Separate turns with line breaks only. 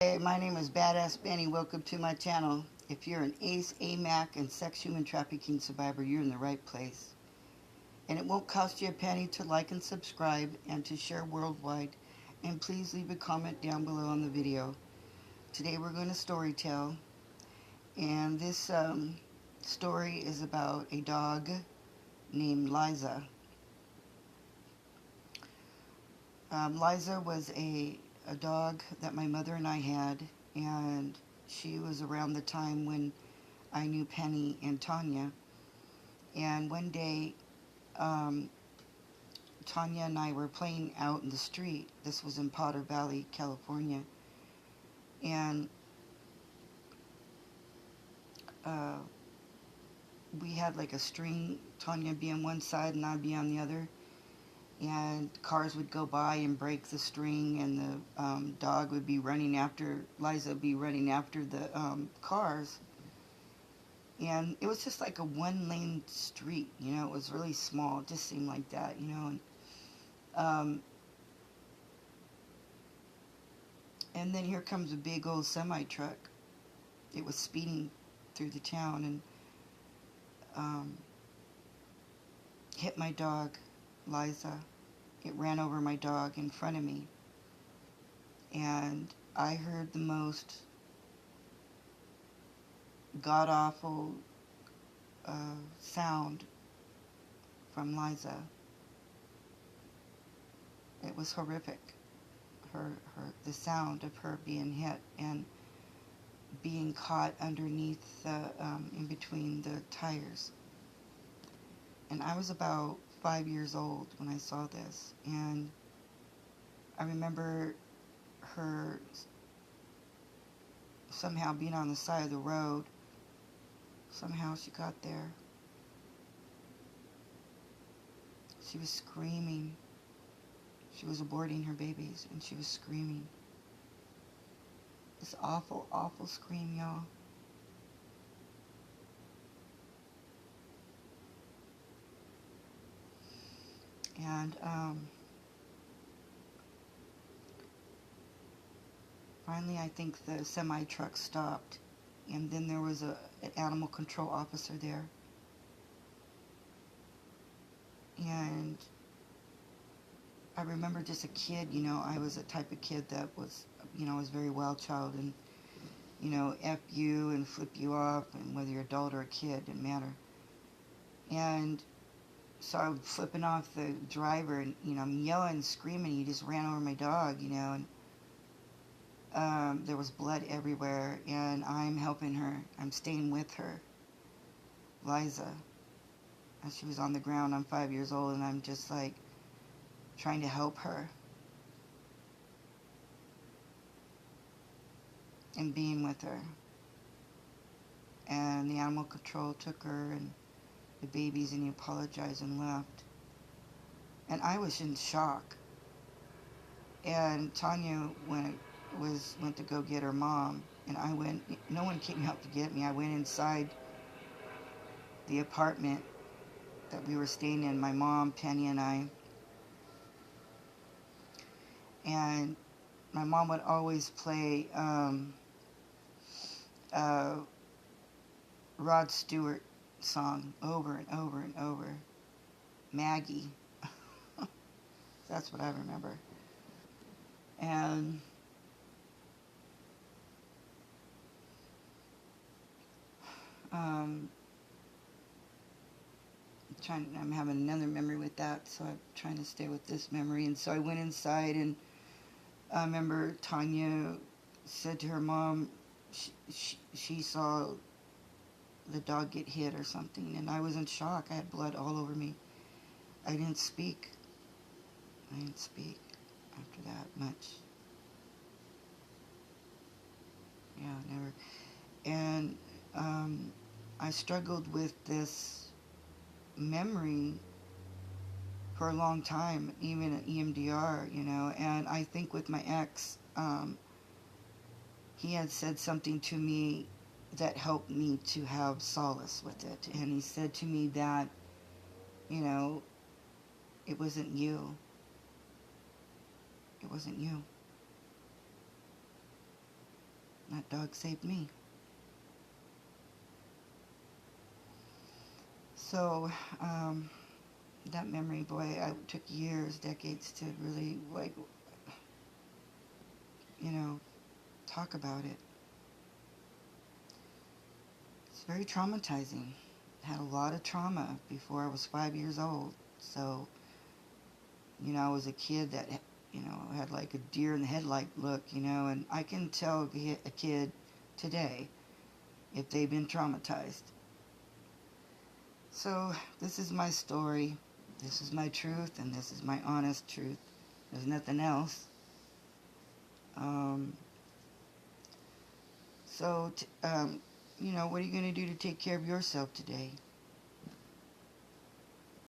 Hey, my name is Badass Benny. Welcome to my channel. If you're an ace, AMAC, and sex human trafficking survivor, you're in the right place. And it won't cost you a penny to like and subscribe and to share worldwide. And please leave a comment down below on the video. Today we're going to storytell. And this story is about a dog named Liza. Liza was a dog that my mother and I had, and she was around the time when I knew Penny and Tanya. And one day, Tanya and I were playing out in the street. This was in Potter Valley, California. And we had like a string, Tanya would be on one side and I'd be on the other. And cars would go by and break the string, and the dog would be running after, Liza would be running after the cars. And it was just like a one-lane street, you know, it was really small, it just seemed like that, you know. And then here comes a big old semi-truck. It was speeding through the town and hit my dog, Liza. It ran over my dog in front of me. And I heard the most god-awful sound from Liza. It was horrific. The sound of her being hit and being caught underneath the, in between the tires. And I was about 5 years old when I saw this, and I remember her somehow being on the side of the road. Somehow she got there. She was screaming. She was aborting her babies, and she was screaming. This awful, awful scream, y'all. And finally, I think the semi-truck stopped, and then there was an animal control officer there. And I remember just a kid, you know, I was a type of kid that was, you know, I was a very wild child, and, you know, F you and flip you off, and whether you're an adult or a kid, didn't matter. And so I was flipping off the driver, and, you know, I'm yelling, screaming, he just ran over my dog, you know, and there was blood everywhere, and I'm helping her, I'm staying with her, Liza, as she was on the ground. I'm 5 years old, and I'm just like trying to help her and being with her. And the animal control took her and the babies, and he apologized and left. And I was in shock. And Tanya went to go get her mom, and I went. No one came out to get me. I went inside the apartment that we were staying in, my mom, Penny, and I. And my mom would always play Rod Stewart song over and over and over. Maggie. That's what I remember. And I'm having another memory with that, so I'm trying to stay with this memory. And so I went inside, and I remember Tanya said to her mom she saw the dog get hit or something, and I was in shock. I had blood all over me. I didn't speak. I didn't speak after that much. Yeah, never. And I struggled with this memory for a long time, even at EMDR, you know. And I think with my ex, he had said something to me that helped me to have solace with it. And he said to me that, you know, it wasn't you. It wasn't you. that dog saved me. So, that memory, boy, it took years, decades to really, like, talk about it. It's very traumatizing. Had a lot of trauma before I was 5 years old. So, I was a kid that, had like a deer in the headlight look, and I can tell a kid today if they've been traumatized. So, this is my story. This is my truth, and this is my honest truth. There's nothing else. So, what are you going to do to take care of yourself today?